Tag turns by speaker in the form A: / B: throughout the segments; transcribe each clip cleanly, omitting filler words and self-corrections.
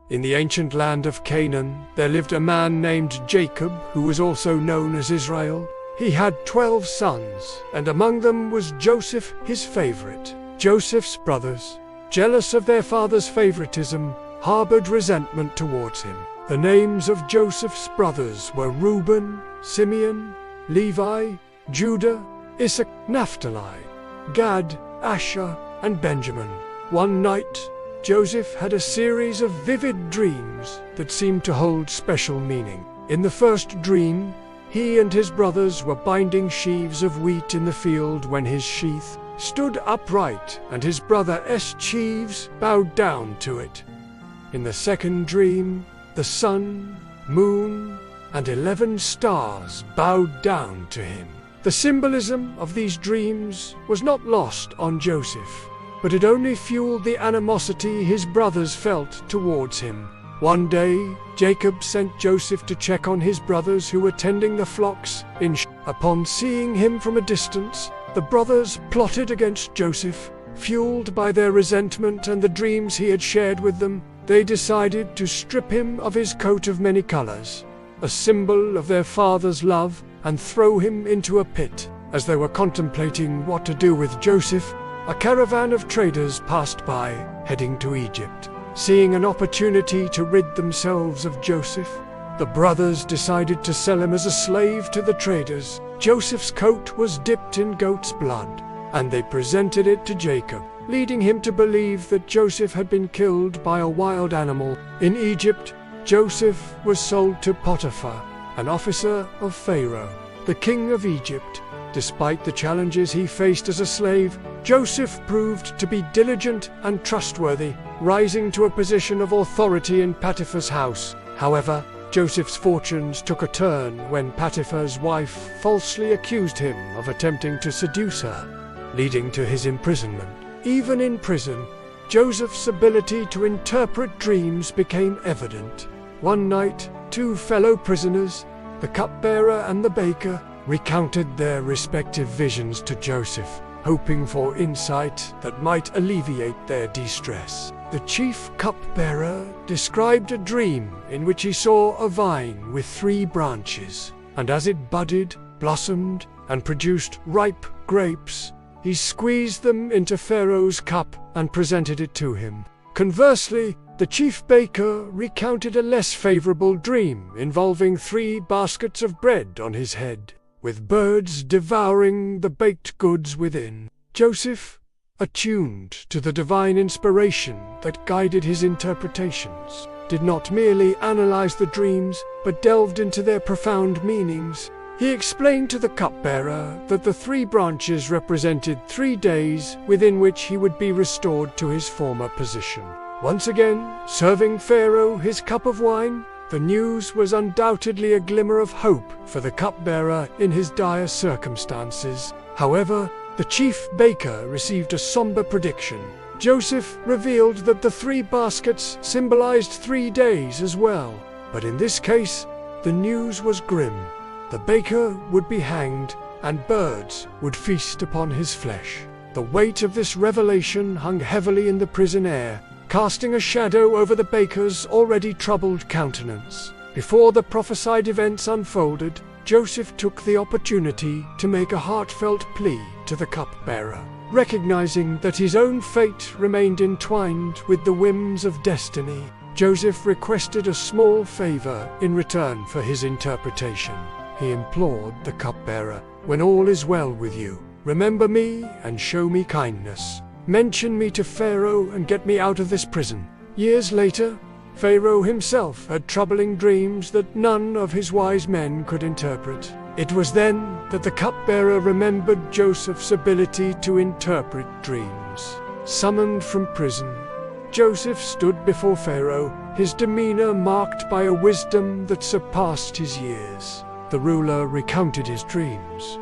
A: In the ancient land of Canaan, there lived a man named Jacob, who was also known as Israel. He had 12 sons, and among them was Joseph, his favorite. Joseph's brothers, jealous of their father's favoritism, harbored resentment towards him. The names of Joseph's brothers were Reuben, Simeon, Levi, Judah, Issachar, Naphtali, Gad, Asher, and Benjamin. One night, Joseph had a series of vivid dreams that seemed to hold special meaning. In the first dream, he and his brothers were binding sheaves of wheat in the field when his sheaf stood upright and his brother's sheaves bowed down to it. In the second dream, the sun, moon, and 11 stars bowed down to him. The symbolism of these dreams was not lost on Joseph, but it only fueled the animosity his brothers felt towards him. One day, Jacob sent Joseph to check on his brothers who were tending the flocks in Shechem. Upon seeing him from a distance, the brothers plotted against Joseph. Fueled by their resentment and the dreams he had shared with them, they decided to strip him of his coat of many colors, a symbol of their father's love, and throw him into a pit. As they were contemplating what to do with Joseph, a caravan of traders passed by, heading to Egypt. Seeing an opportunity to rid themselves of Joseph, the brothers decided to sell him as a slave to the traders. Joseph's coat was dipped in goat's blood, and they presented it to Jacob, leading him to believe that Joseph had been killed by a wild animal. In Egypt, Joseph was sold to Potiphar, an officer of Pharaoh, the king of Egypt. Despite the challenges he faced as a slave, Joseph proved to be diligent and trustworthy, rising to a position of authority in Potiphar's house. However, Joseph's fortunes took a turn when Potiphar's wife falsely accused him of attempting to seduce her, leading to his imprisonment. Even in prison, Joseph's ability to interpret dreams became evident. One night, 2 fellow prisoners, the cupbearer and the baker, recounted their respective visions to Joseph, hoping for insight that might alleviate their distress. The chief cupbearer described a dream in which he saw a vine with 3 branches, and as it budded, blossomed, and produced ripe grapes, he squeezed them into Pharaoh's cup and presented it to him. Conversely, the chief baker recounted a less favorable dream involving 3 baskets of bread on his head, with birds devouring the baked goods within. Joseph, attuned to the divine inspiration that guided his interpretations, did not merely analyze the dreams, but delved into their profound meanings. He explained to the cupbearer that the 3 branches represented 3 days within which he would be restored to his former position. Once again, serving Pharaoh his cup of wine, the news was undoubtedly a glimmer of hope for the cupbearer in his dire circumstances. However, the chief baker received a somber prediction. Joseph revealed that the 3 baskets symbolized 3 days as well. But in this case, the news was grim. The baker would be hanged, and birds would feast upon his flesh. The weight of this revelation hung heavily in the prison air, casting a shadow over the baker's already troubled countenance. Before the prophesied events unfolded, Joseph took the opportunity to make a heartfelt plea to the cupbearer. Recognizing that his own fate remained entwined with the whims of destiny, Joseph requested a small favor in return for his interpretation. He implored the cupbearer, "When all is well with you, remember me and show me kindness. Mention me to Pharaoh and get me out of this prison." Years later, Pharaoh himself had troubling dreams that none of his wise men could interpret. It was then that the cupbearer remembered Joseph's ability to interpret dreams. Summoned from prison, Joseph stood before Pharaoh, his demeanor marked by a wisdom that surpassed his years. The ruler recounted his dreams.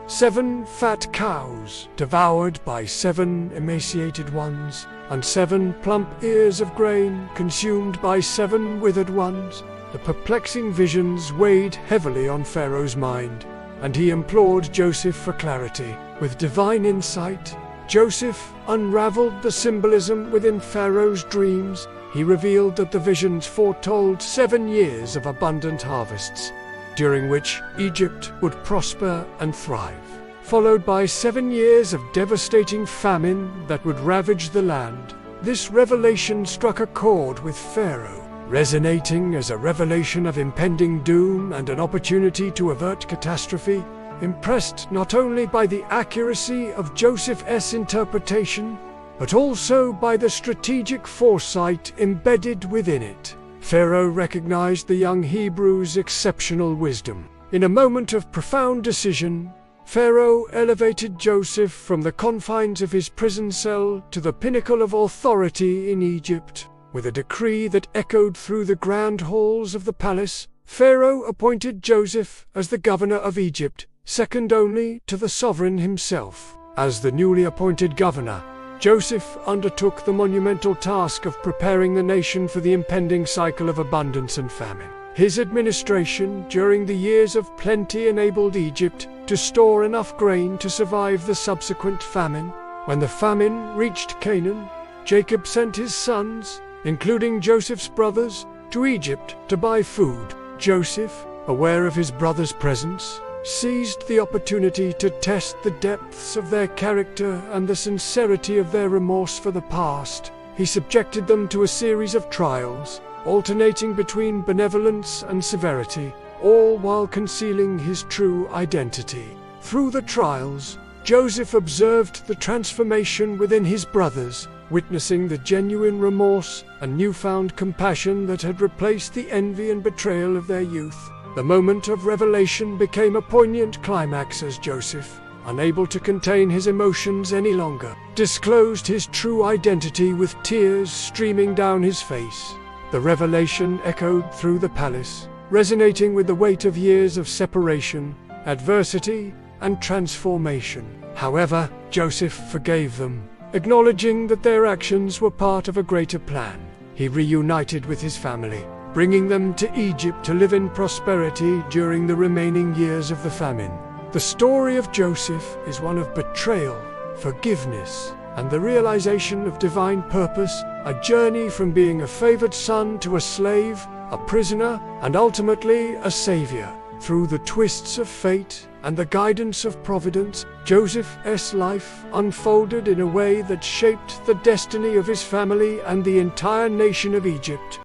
A: 7 fat cows devoured by 7 emaciated ones, and 7 plump ears of grain consumed by 7 withered ones. The perplexing visions weighed heavily on Pharaoh's mind, and he implored Joseph for clarity. With divine insight, Joseph unraveled the symbolism within Pharaoh's dreams, he revealed that the visions foretold 7 years of abundant harvests, during which Egypt would prosper and thrive, followed by 7 years of devastating famine that would ravage the land. This revelation struck a chord with Pharaoh, resonating as a revelation of impending doom and an opportunity to avert catastrophe. Impressed not only by the accuracy of Joseph's interpretation, but also by the strategic foresight embedded within it, Pharaoh recognized the young Hebrew's exceptional wisdom. In a moment of profound decision, Pharaoh elevated Joseph from the confines of his prison cell to the pinnacle of authority in Egypt. With a decree that echoed through the grand halls of the palace, Pharaoh appointed Joseph as the governor of Egypt, second only to the sovereign himself. As the newly appointed governor, Joseph undertook the monumental task of preparing the nation for the impending cycle of abundance and famine. His administration during the years of plenty enabled Egypt to store enough grain to survive the subsequent famine. When the famine reached Canaan, Jacob sent his sons, including Joseph's brothers, to Egypt to buy food. Joseph, aware of his brothers' presence, seized the opportunity to test the depths of their character and the sincerity of their remorse for the past. He subjected them to a series of trials, alternating between benevolence and severity, all while concealing his true identity. Through the trials, Joseph observed the transformation within his brothers, witnessing the genuine remorse and newfound compassion that had replaced the envy and betrayal of their youth. The moment of revelation became a poignant climax as Joseph, unable to contain his emotions any longer, disclosed his true identity with tears streaming down his face. The revelation echoed through the palace, resonating with the weight of years of separation, adversity, and transformation. However, Joseph forgave them, acknowledging that their actions were part of a greater plan. He reunited with his family, bringing them to Egypt to live in prosperity during the remaining years of the famine. The story of Joseph is one of betrayal, forgiveness, and the realization of divine purpose, a journey from being a favored son to a slave, a prisoner, and ultimately a savior. Through the twists of fate and the guidance of providence, Joseph's life unfolded in a way that shaped the destiny of his family and the entire nation of Egypt.